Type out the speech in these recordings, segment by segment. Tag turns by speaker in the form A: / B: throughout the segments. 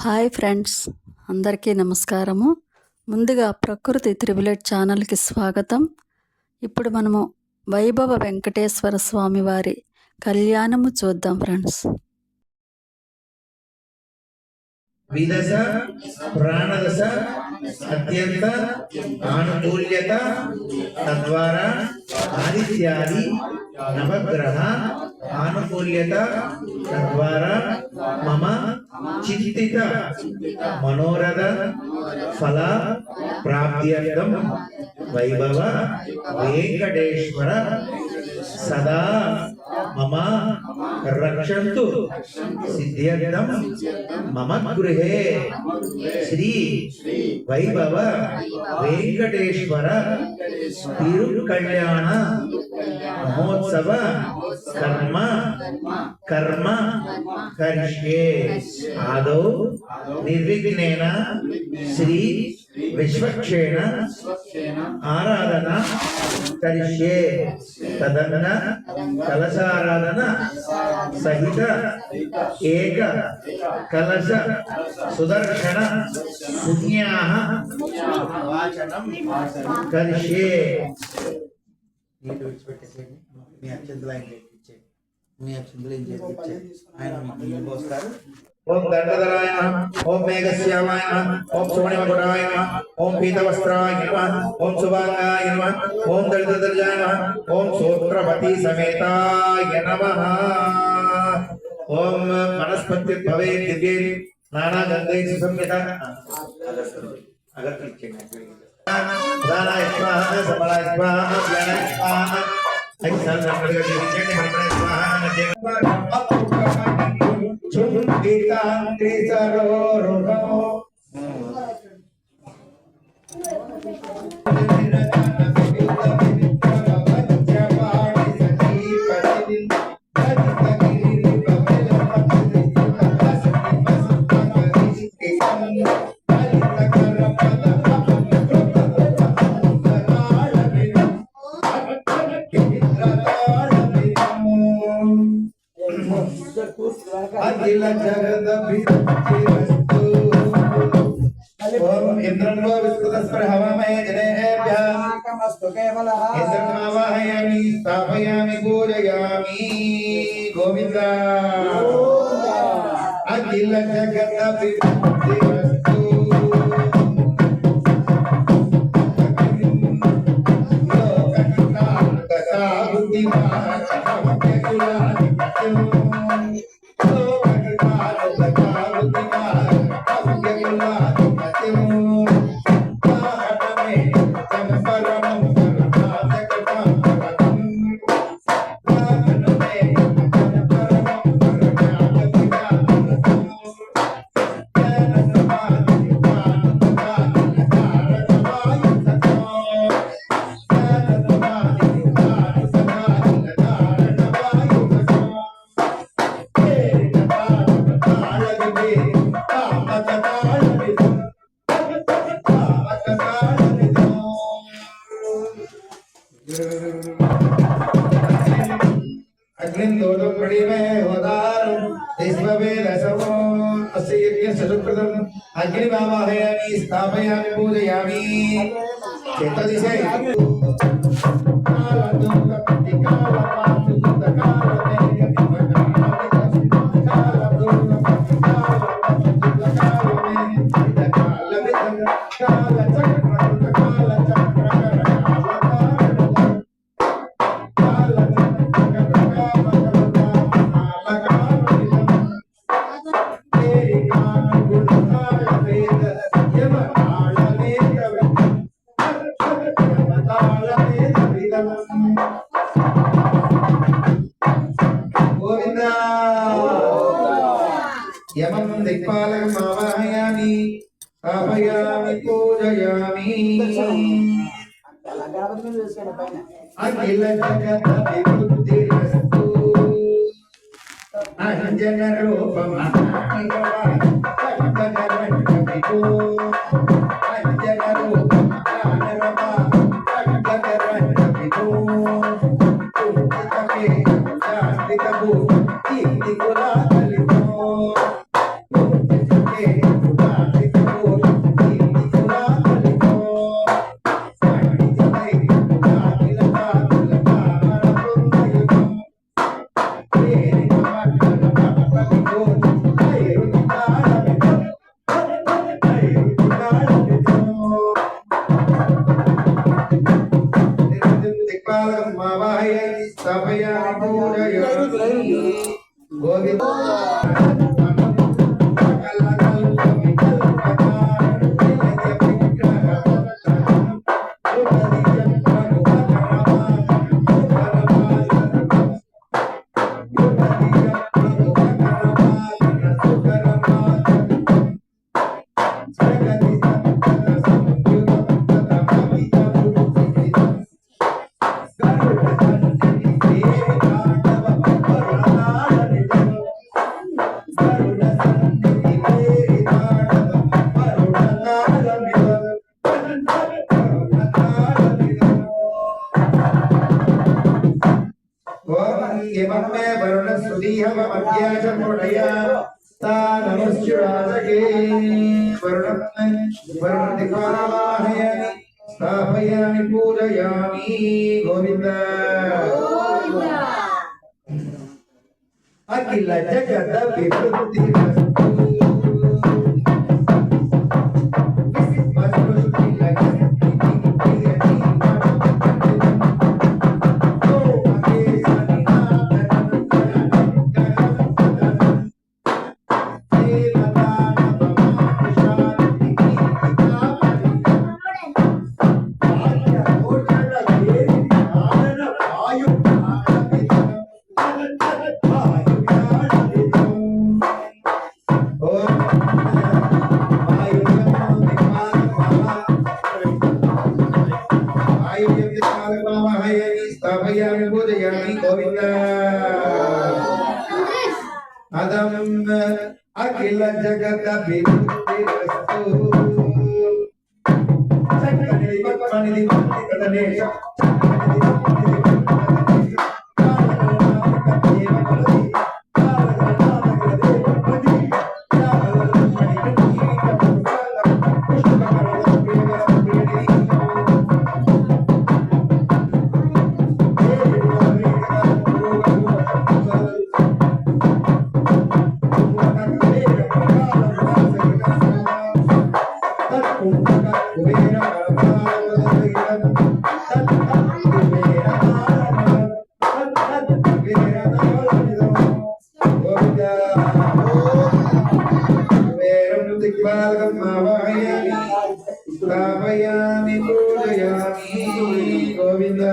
A: Hi friends, అందరికీ నమస్కారము. ముందుగా ప్రకృతి త్రిబులెట్ ఛానల్కి స్వాగతం. ఇప్పుడు మనము వైభవ వెంకటేశ్వర స్వామి వారి కళ్యాణము చూద్దాం ఫ్రెండ్స్.
B: విదశ ప్రాణదశ అత్యంత ఆనుకూల్యత తద్వారా ఆదిత్యాది నవగ్రహ ఆనుకూల్యత తద్వారా మమ చిత్తిత మనోరథ ఫల ప్రాప్త్యర్థం వైభవ వెంకటేశ్వర సదా మమ రక్షంతు సిద్ధ్యర్థం మమ గృహే శ్రీ వైభవ వెంకటేశ్వర తిరుకళ్యాణ మహోత్సవ కర్మ కరిష్యే. ఆదౌ నిర్విఘ్నేన శ్రీ విశ్వక్షేణ ఆరాధన కరిష్యే. తదన్న కలశారాధన సహిత ఏక కలశ సుదర్శన పుణ్యాః వాచనం కరిష్యే. నీళ్ళు విడిచిపెట్టేసేయండి. మీ అక్షంతలు ఆయన చేయించేయండి. మీ అక్షంతలు ఏం చేయించేయండి. ఆయన మీకు నీళ్ళు పోస్తారు. ఓం దండధరాయ నమః, ఓం మేఘశ్యామాయ నమః, ఓం సుమణిమకుటాయ నమః, ఓం పీతవస్త్రాయ నమః, ఓం సుభాంగాయ నమః, ఓం దళితదర్జాయ నమః, ఓం సూత్రపతి సమేతాయ నమః. ఓం వనస్పతి భవే దివ్యే నానా గంగై సుసంహిత అగర్తలు ఇచ్చేయండి. ప్రాణాయ స్వాహ, సమలాయ స్వాహ, జ్ఞానాయ స్వాహ, ఐసాన్ సంపదగా జీవించండి. మణిపణాయ స్వాహ, చుండితాంత్రి సరోరుణో అఖిల జగదభిరస్తు. ఓం ఇంద్రన్వో విస్తృతస్పృ హవామహే జనేభ్యః ఇంద్రమావాహయామి స్థాపయామి పూజయామి. గోవింద. అఖిల జగదభిరస్తు. అగ్నిందోదం ప్రణీమే హోదారం దేశవేదసమో అస్య యజ్ఞస్య సుకృతం అగ్నివావాహయామి స్థాపయామి పూజయామి. చిత్తదిశే యమం దిక్పాలకం ఆవాహయామి స్థాపయామి పూజయామి. అఖిల జగదభివృద్ధిరస్తు. అంజన రూపం అంజన రూపం శాంతికము ఈ దిగులా కలితో మే వరుణ సుదీహవ మధ్యాచ ప్రణయా తానమశ్చురాజకే వరుణ దిక్పాలవాహయామి స్థాపయామి పూజయామి గోవింద అఖిల జగత విభృతి స్థాపయామి పూజయామి గోవింద అదం అఖిల జగత విభూతిరస్తు చక్కని పద్మనిధి కదనేశ స్థాపయామి పూజయామి గోవింద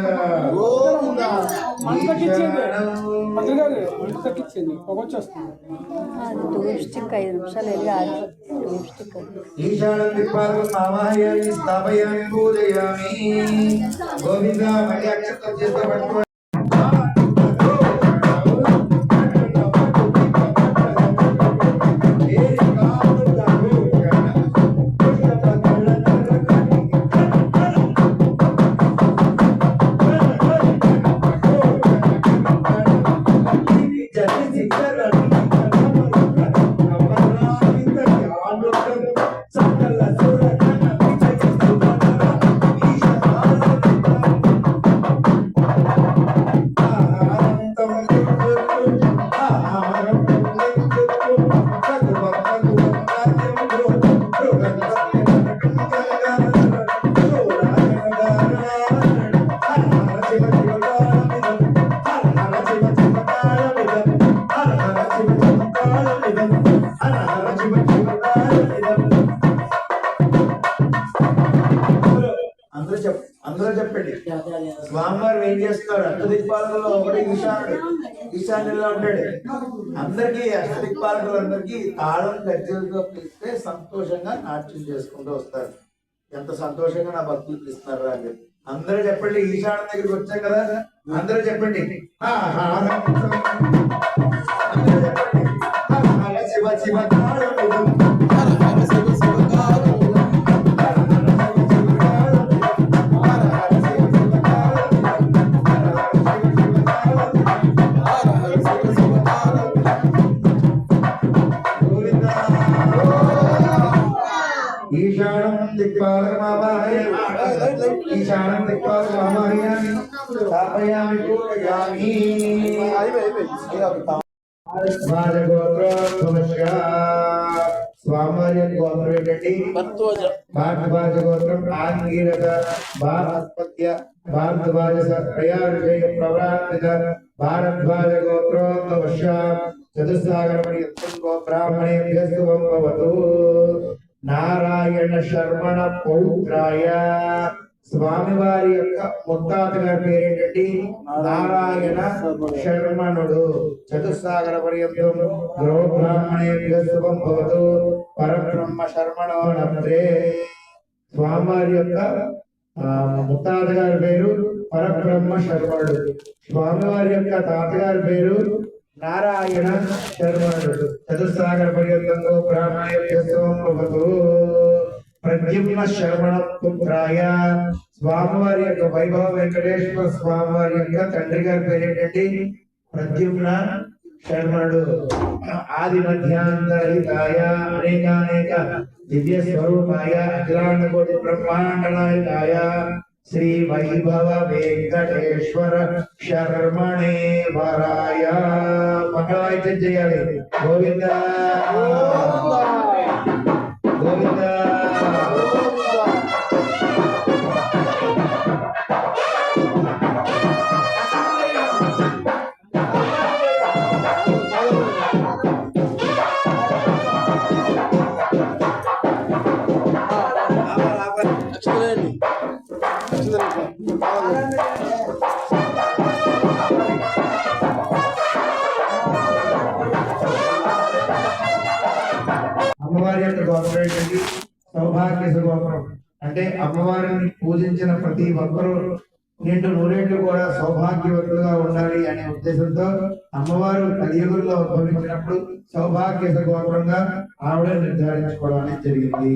B: ఈశానం దిక్పాలకం ఆవాహయామి స్థాపయామి పూజయామి గోవింద మళ్ళీ అక్షతం చేత పట్టుకో అందరూ చెప్పండి స్వామివారు ఏం చేస్తున్నారు అష్టదిక్పాలకుల్లో ఒకటి ఈశాన్యంలో ఉంటాడు అందరికీ అష్టదిక్పాలకులందరికీ తాళం గజ్జలతో పిలిస్తే సంతోషంగా నాట్యం చేసుకుంటూ వస్తారు. ఎంత సంతోషంగా నా భక్తులు పిలుస్తున్నారు అని అందరూ చెప్పండి. ఈశాన్యం దగ్గరికి వచ్చాం కదా అందరూ చెప్పండి శివ శివ ఈశానం దిక్పాలకమావాహయామి స్థాపయామి పూజయామి స్వామివారి గోత్రం ఏంటండి? భారద్వాజ గోత్రం. ఆంగీరక భారస్పత్య భారద్వాజ ప్రయాణ ప్రవరాన్విత భారద్వాజ గోత్రోద్భవశ చతుస్సాగరమణి బ్రాహ్మణేభ్యస్తు భవతు. నారాయణ శర్మణ పౌత్రాయ స్వామివారి యొక్క ముత్తాత గారి పేరేంటండి? నారాయణ శర్మణుడు. చతుస్సాగర పర్యంతం గృహ బ్రాహ్మణేభ్యో శుభం భవతు. పరబ్రహ్మ శర్మణో నమ్రే. స్వామివారి యొక్క ముత్తాత గారి పేరు పరబ్రహ్మ శర్మణుడు. స్వామివారి యొక్క తాతగారి పేరు నారాయణ శర్మణుడు. చతుస్సాగర పర్యంతంలో బ్రాహ్మణేభ్యో శుభం భవతు. ప్రద్యుమ్న శర్మణ పుత్రాయ స్వామివారి యొక్క వైభవ వెంకటేశ్వర స్వామివారి యొక్క తండ్రి గారి పేరేంటండి? ప్రద్యుమ్న శర్మణుడు ఆది మధ్యాంతరహితాయ అనేకానేక దివ్య స్వరూపాయ అఖిలాండ కోటి బ్రహ్మాండ నాయకాయ శ్రీ వైభవ వెంకటేశ్వర శర్మణే వరాయ మంగళవాయిద్యం చేయాలి. గోవింద గోవింద అమ్మవారి యొక్క గోత్రం ఏంటంటే సౌభాగ్య గోత్రం. అంటే అమ్మవారిని పూజించిన ప్రతి ఒక్కరూ నిండు నూరేళ్లు కూడా సౌభాగ్యవంతులుగా ఉండాలి అనే ఉద్దేశంతో అమ్మవారు కలియుగంలో ఉద్భవించినప్పుడు సౌభాగ్య గోత్రంగా ఆవిడ నిర్ధారించుకోవడం అనేది జరిగింది.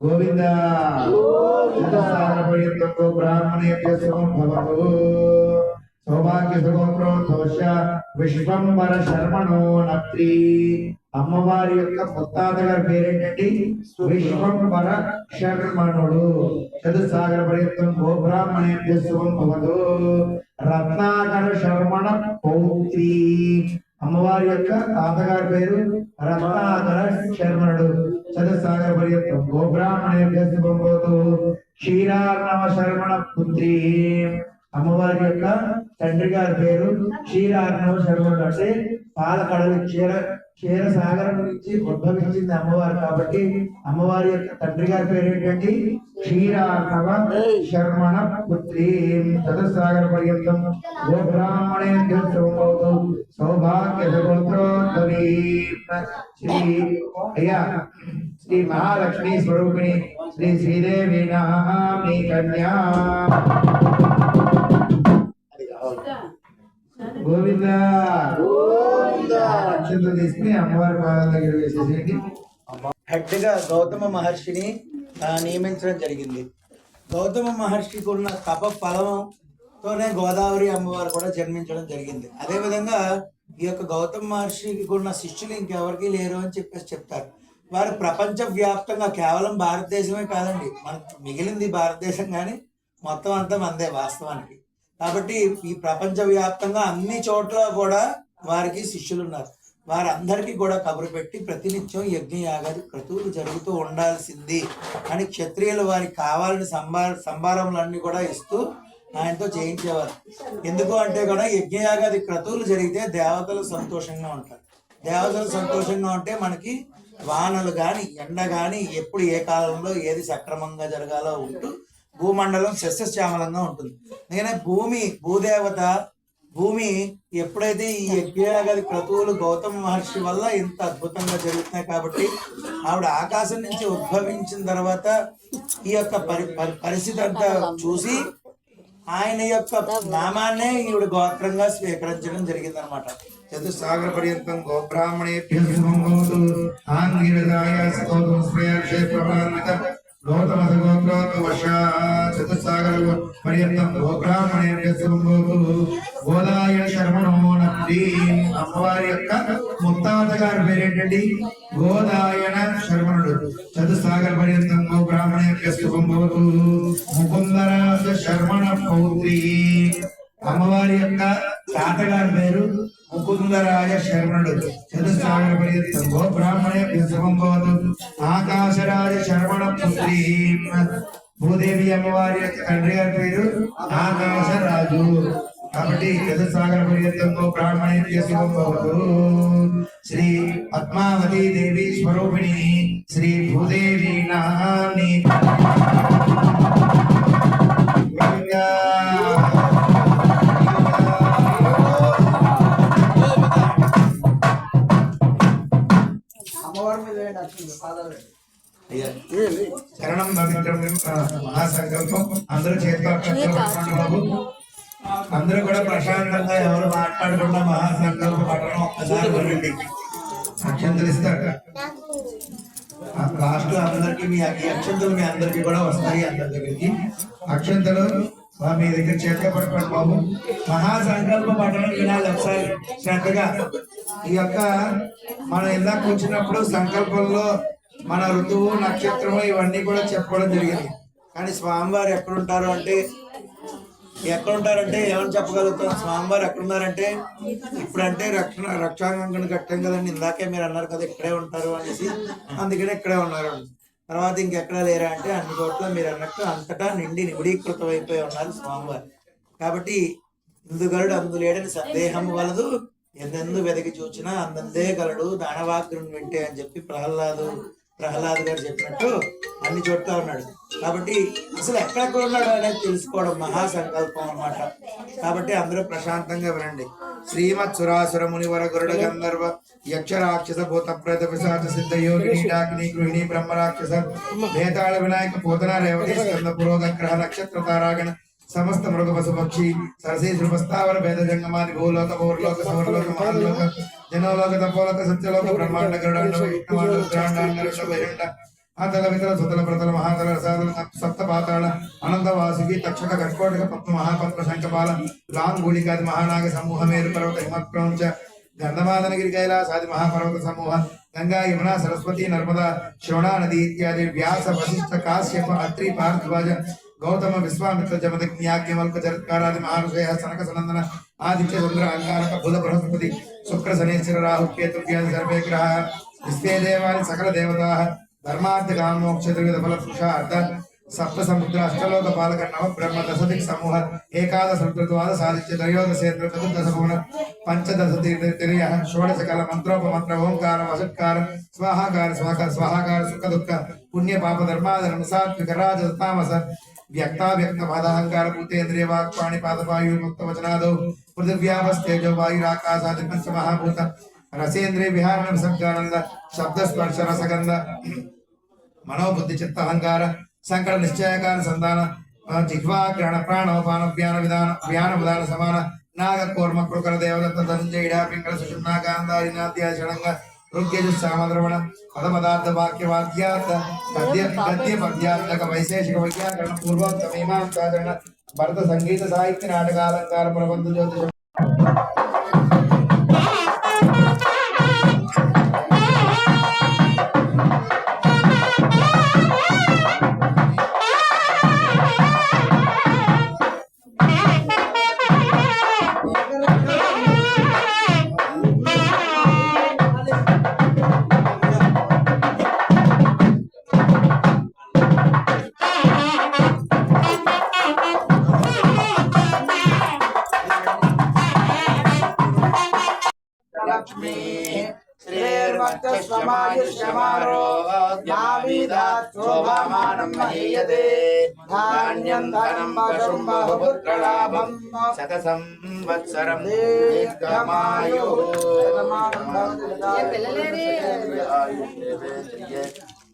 B: గోవింద బ్రాహ్మణేభ్య భవతు సౌభాగ్య గోత్రం దోష విశ్వంబర శర్మణో నత్రి. అమ్మవారి యొక్క ముత్తాత గారి పేరేంటండి? విశ్వంబర శర్మణుడు. చతుస్సాగర పర్యంతం గోబ్రాహ్మణేభ్య శుభం భవతు. రత్నాకర శర్మణ పౌత్రి. అమ్మవారి యొక్క తాతగారి పేరు రత్నాకర శర్మణుడు. చతుస్సాగర పర్యంతం గోబ్రాహ్మణేభ్య శుభం భవతు. క్షీరార్ణవ శర్మణ పుత్రి. అమ్మవారి యొక్క తండ్రి గారి పేరు క్షీరార్ణవ శర్మణుడు. అంటే పాలకడలి క్షీర సాగరం నుంచి ఉద్భవించింది అమ్మవారు కాబట్టి అమ్మవారి యొక్క తండ్రి గారి పేరు ఏంటండి? క్షీరార్ణవ శర్మణ పుత్రి. చతుస్సాగర పర్యంతం గోబ్రాహ్మణేభ్య శుభం సౌభాగ్య గోత్రోద్భవీ శ్రీ అయ్యా శ్రీ మహాలక్ష్మీ స్వరూపిణి శ్రీ శ్రీదేవి నామ్ని కన్యా. గోవింద అక్షంత తీసుకుని అమ్మవారి పాదాల దగ్గర వేసేసేయండి.
C: హెడ్ గా గౌతమ మహర్షిని నియమించడం జరిగింది. గౌతమ మహర్షికి ఉన్న తప ఫలంతోనే గోదావరి అమ్మవారు కూడా జన్మించడం జరిగింది. అదేవిధంగా ఈ యొక్క గౌతమ మహర్షికి ఉన్న శిష్యులు ఇంకెవరికి లేరు అని చెప్పేసి చెప్తారు. వారు ప్రపంచ వ్యాప్తంగా కేవలం భారతదేశమే కాదండి, మనకు మిగిలింది భారతదేశం కానీ మొత్తం అంతా మందే వాస్తవానికి. కాబట్టి ఈ ప్రపంచ వ్యాప్తంగా అన్ని చోట్ల కూడా వారికి శిష్యులు ఉన్నారు. వారందరికీ కూడా కబురు పెట్టి ప్రతినిత్యం యజ్ఞ యాగాది క్రతువులు జరుగుతూ ఉండాల్సింది అని క్షత్రియులు వారికి కావాలని సంభారములన్నీ కూడా ఇస్తూ ఆయనతో చేయించేవారు. ఎందుకు అంటే కూడా యజ్ఞయాగాది క్రతువులు జరిగితే దేవతలు సంతోషంగా ఉంటారు. దేవతలు సంతోషంగా ఉంటే మనకి వానలు కానీ ఎండ కానీ ఎప్పుడు ఏ కాలంలో ఏది సక్రమంగా జరగాలో ఉంటూ భూమండలం సస్యశ్యామలంగా ఉంటుంది. అందుకనే భూదేవత భూమి ఎప్పుడైతే ఈ యజ్ఞయాగాది క్రతువులు గౌతమ మహర్షి వల్ల ఇంత అద్భుతంగా జరుగుతున్నాయి కాబట్టి ఆవిడ ఆకాశం నుంచి ఉద్భవించిన తర్వాత ఈ యొక్క పరిస్థితి అంతా చూసి ఆయన యొక్క నామాన్నే ఈవిడ గోత్రంగా స్వీకరించడం జరిగింది అనమాట.
B: చతుస్సాగర పర్యంతం గోబ్రాహ్మణేభ్య శుభం భవతు. ఆంగిరదాయ సతోతం శ్రేయర్షే ప్రమాణక గౌతమ గోత్రోద్భవశ. చతుస్సాగర పర్యంతం గోబ్రాహ్మణేభ్య శుభం భవతు. గోదాయన శర్మణో నత్రి. అమ్మవారి యొక్క ముత్తాత గారి పేరేంటండి? గోదాయన శర్మణుడు. చతుస్సాగర పర్యంతం గోబ్రాహ్మణేభ్య శుభం భవతు. ముకుందరాజ శర్మణ పౌత్రి. అమ్మవారి యొక్క తాతగారి పేరు ముకుందరాజ శర్మణుడు. చతుస్సాగర పర్యంతం గోబ్రాహ్మణేభ్య శుభం భవతు. ఆకాశరాజ శర్మణ పుత్రి. భూదేవి అమ్మవారి యొక్క తండ్రి గారి పేరు ఆకాశరాజు. కాబట్టి చతుస్సాగర పర్యంతం గోబ్రాహ్మణేభ్య శుభం భవతు. శ్రీ పద్మావతి దేవి స్వరూపిణి శ్రీ భూదేవి నామ్ని చరణం పవిత్రం మహాసంకల్పం. అందరూ చేతిలో బాబు అందరూ కూడా ప్రశాంతంగా ఎవరు మాట్లాడకుండా మహాసంకల్ప పట్టణం ఒక్కసారి రండి. అక్షంతలు ఇస్తారు.
C: లాస్ట్ అందరికి మీ ఈ అక్షంతలు మీ అందరికి కూడా వస్తాయి. అందరి దగ్గరికి అక్షంతలు మీ దగ్గర చేతిలో పట్టుకోండి బాబు. మహాసంకల్ప పఠనం వినాలి ఒకసారి శ్రద్ధగా. ఈ యొక్క మనం ఇందాక వచ్చినప్పుడు సంకల్పంలో మన ఋతువు నక్షత్రము ఇవన్నీ కూడా చెప్పుకోవడం జరిగింది. కానీ స్వామివారు ఎక్కడుంటారు అంటే ఏమని చెప్పగలుగుతాం? స్వామివారు ఎక్కడున్నారంటే ఇప్పుడంటే రక్షాంగం కట్టాం కదండి, ఇందాకే మీరు అన్నారు కదా ఇక్కడే ఉంటారు అనేసి, అందుకనే ఇక్కడే ఉన్నారు. తర్వాత ఇంకెక్కడా లేరా అంటే అన్ని చోట్ల మీరు అన్నట్టు అంతటా నిండి నిబిడీకృతం అయిపోయి ఉన్నారు స్వామివారు. కాబట్టి ఇందుగలడు అందులేడని సందేహం వలదు, ఎందెందు వెదకి చూచినా అందందే గలడు దానవాగ్రుని వింటే అని చెప్పి ప్రహ్లాద్ గారు చెప్పినట్టు అన్ని చోట్ల ఉన్నాడు. కాబట్టి అసలు ఎక్కడెక్కడ ఉన్నాడు అనేది తెలుసుకోవడం మహాసంకల్పం అన్నమాట. కాబట్టి అందరూ ప్రశాంతంగా వినండి. శ్రీమత్ సురాసుర మునివర గరుడ గంధర్వ యక్ష రాక్షస భూత ప్రేత పిశాచ సిద్ధ యోగిని డాకిని గృహిణి బ్రహ్మ రాక్షస వేతాళ వినాయక పోతన రేవతి స్కంద పురోగ గ్రహ నక్షత్ర తారాగణ సమస్త మృగ పశు పక్షి సరసీ ధృవస్థావర భేద జంగమాది భూలోక పౌర్లోక సమరలోక మహాలోక జనోలోక తపోలోక సత్యలోక బ్రహ్మాండ గరుడాండ వైష్ణవాండ రుద్రాండ బహిరండ ఆతల వితల సుతల ప్రతల మహాతల రసాతల సప్త పాతాళ అనంత వాసుకి తక్షక కర్కోటక పద్మ మహాపద్మ శంఖపాల లాంగూళికాది మహానాగ సమూహ మేరు పర్వత హిమక్రౌంచ గంధమాదనగిరి కైలాసాది మహాపర్వత సమూహ గంగా యమునా సరస్వతి నర్మదా శ్రవణా నది ఇత్యాది వ్యాస వశిష్ఠ కాశ్యప అత్రి పార్థివాజ గౌతమ విశ్వామిత్ర జమదగ్న్యాగ్యమల్క జరత్కారాది మహానుషయ సనక సనందన ఆదిత్య చంద్ర అంగారక బుధ బృహస్పతి శుక్ర శనేశ్వర రాహు కేతు వ్యాధి సర్వే గ్రహ విశ్వే దేవాని సకల దేవతా ధర్మార్థ కామోక్ష త్రివిధ ఫల పురుషార్థ సప్త సముద్ర అష్టలోక పాలక నవ బ్రహ్మ దశదిక్ సమూహ ఏకాదశ ఋతువాద సాధిత్య త్రయోదశేంద్ర చతుర్దశ భువన పంచదశ తిరియ షోడశ కల మంత్రోపమంత్ర ఓంకార వషట్కార స్వాహాకార స్వాహాకార సుఖ దుఃఖ పుణ్య పాప ధర్మాధర్మ సాత్విక రాజ తామస వ్యక్తావ్యక్త పాదహంకార భూతేంద్రియ వాక్పాణి పాదపాయు ముక్త వచనాదో పృథివ్యావస్తేజో వాయురాకాశాది పంచ మహాభూత రసేంద్రియ విహారణ విసర్గానంద శబ్ద స్పర్శ రసగంధ మనోబుద్ధి చిత్త అహంకార సంకట నిశ్చయకార సంధాన జిహ్వా గ్రహణ ప్రాణోపాన వ్యాన విధాన సమాన నాగ కూర్మ కృకర దేవదత్త ధనంజయ పింగళ సుషుమ్నాకాందారి నాద్య షడంగ రుగ్యజు సామద్రవణ పదపదార్థ వాక్య వాద్యార్థ గద్య పద్యార్థక వైశేషిక వైయాకరణ పూర్వోక్త మీమాంసాచరణ భరత సంగీత సాహిత్య నాటకాలంకార ప్రబంధ జ్యోతిష శత సంవత్సరం దీర్ఘమాయు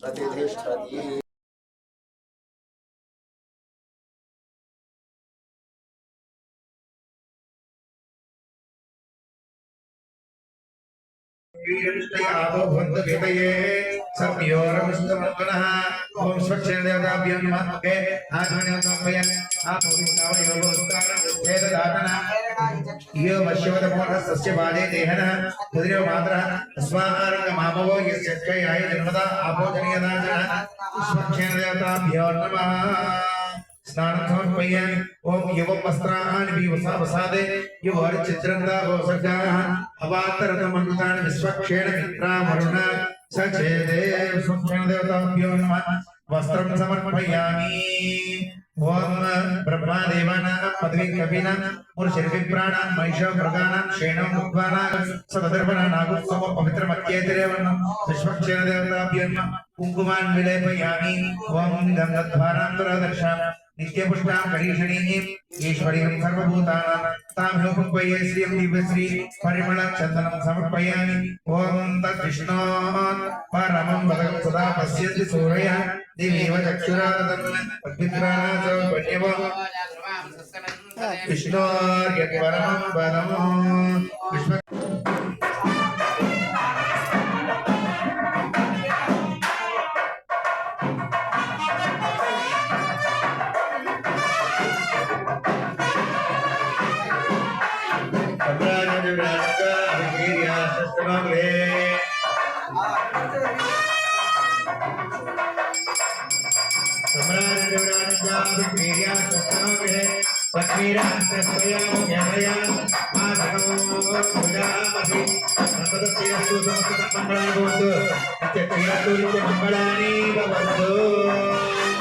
C: ప్రతిష్ఠతి. ఓం స్వచ్ఛేన దేవతాభ్యం నమః ఆత్మనియమపయన్ ఆత్మవిశ్వావయోగోస్తాన यो मश्यवतमोहस्य बाले देहन कुदिरो मात्रः अस्मारंग मामवो यस्य चयाय जन्मदा आपोजनीयदानः स्वच्छेन देवताभ्यो नमः. स्नानं समर्पयन् ओम युवं वस्त्राणि विवसावसादे युवर्चित्रन्दा गोसर्गाः अवान्तरतमन्तानि विश्वक्षेण मित्रामरुण सचेदे स्वच्छेन देवताभ्यो नमः. वस्त्रं समर्पयामि. ओम ब्रह्मादेवानां पदवी कपिनां पुरुषर्विप्राणां महिषो मृगानां शेणो मुक्त्वानां सतदर्पणा नागोत्सव पवित्रमत्येतिरेवन्नं विश्वक्षेण देवताभ्यो नमः. कुङ्कुमान् विलेपयामि. ओम गन्धद्वारां दुरादर्शां नित्यपुष्टां करीषणीं ईश्वरीं सर्वभूतानां तां लोकुम्पये श्रियं दिव्यश्री परिमलचन्दनं समर्पयामि. ओम तद्विष्णो परमं वदं सदा पश्यन्ति सूरयः दिवीव चक्षुरादन्नं विष्णोर्यत्परमं पदमो विश्व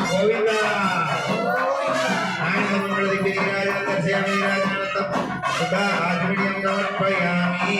B: గోవిందా సమర్పయామి.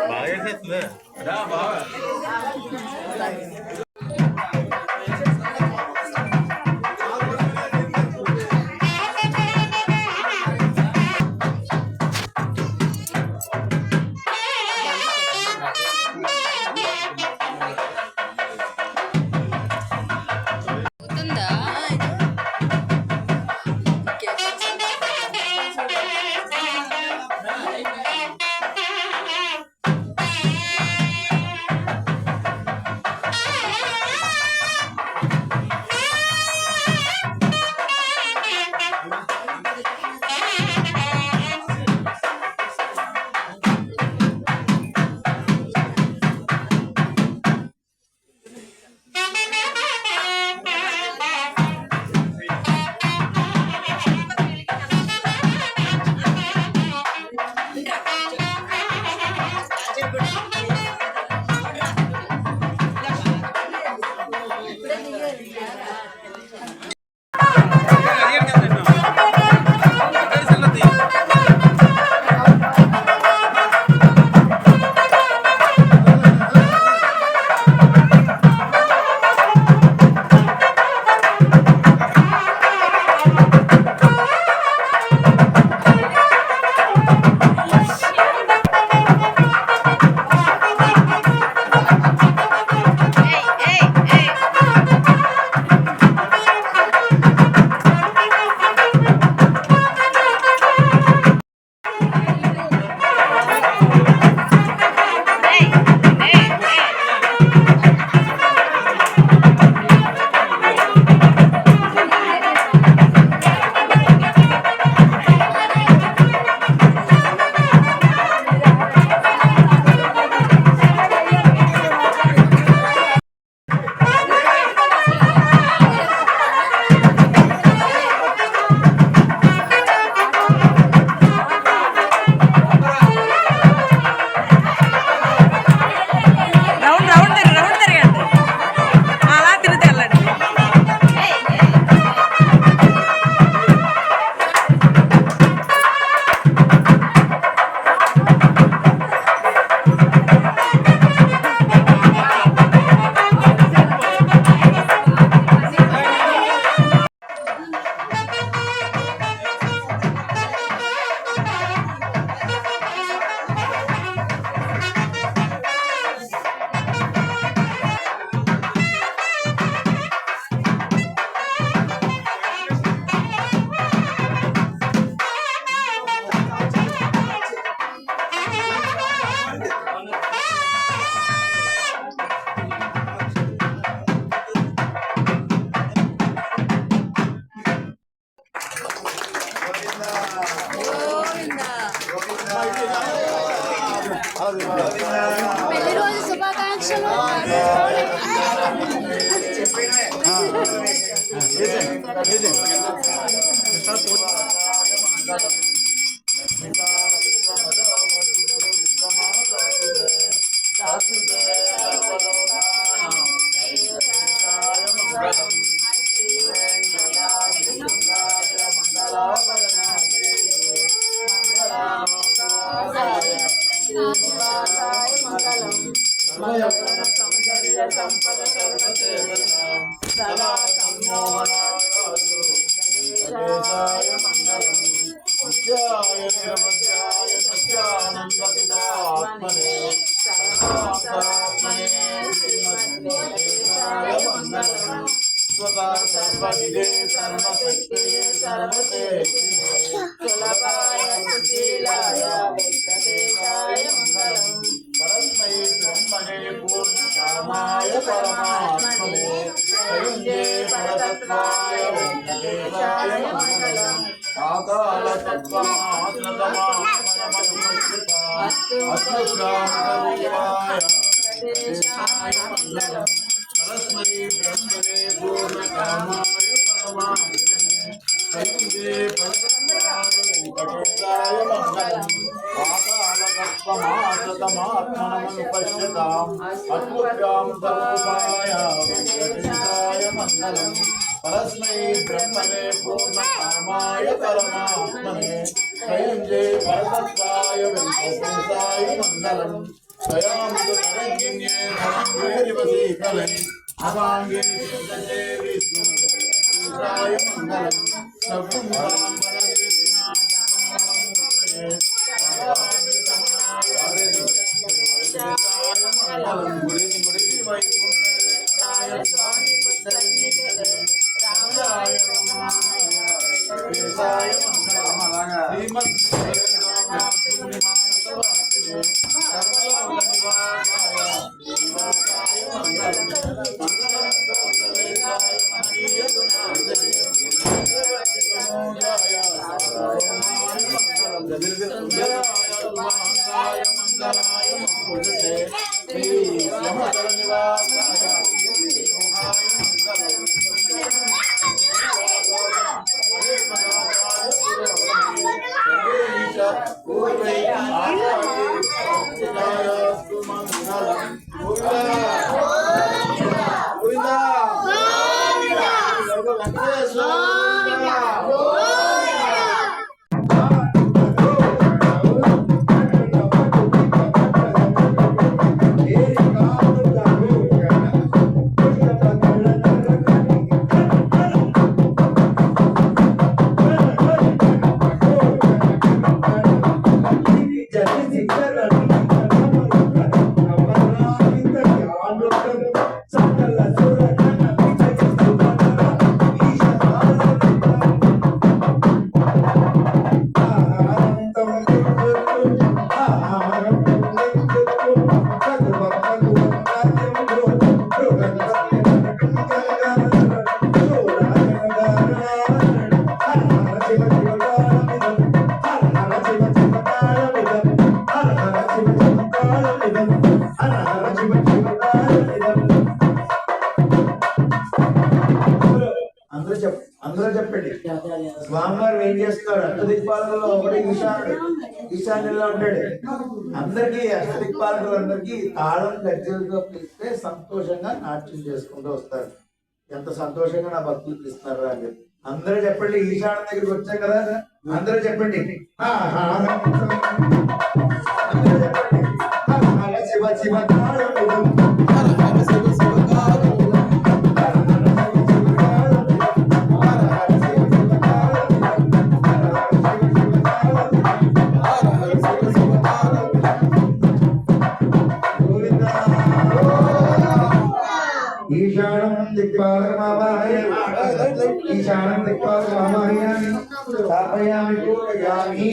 D: బాగా చేస్తుంది బాగా
E: పెళ్లి రోజు శుభాకాంక్షలు.
F: परस्मै ब्रह्मणे पूर्णकामाय परमात्मने त्रयञ्जे परतत्वाय वेङ्कटेशाय मङ्गलम् दयामुद तरङ्गिन्ये धनङ्गेरिवसीकले अवाङ्गे सिद्धते विष्णुशाय मङ्गलम्
B: అందరూ చెప్పండి. స్వామివారు ఏం చేస్తాడు? అష్టదిక్పాలకుల్లో ఒకటి ఈశానుడు, ఈశాన్యంలో ఉంటాడు. అందరికి అష్టదిక్పాలకులందరికీ తాళం గజ్జలతో పిలిస్తే సంతోషంగా నాట్యం చేసుకుంటూ వస్తారు. ఎంత సంతోషంగా నా భక్తులు పిలుస్తున్నారు అని చెప్పి అందరూ చెప్పండి. ఈశాన్యం దగ్గరికి వచ్చాం కదా, అందరూ చెప్పండి. శివ శివ ఈశానం దిక్పాలకమావాహయ ఈశానం దిక్పాలకమావాహయామి స్థాపయామి పూజయామి.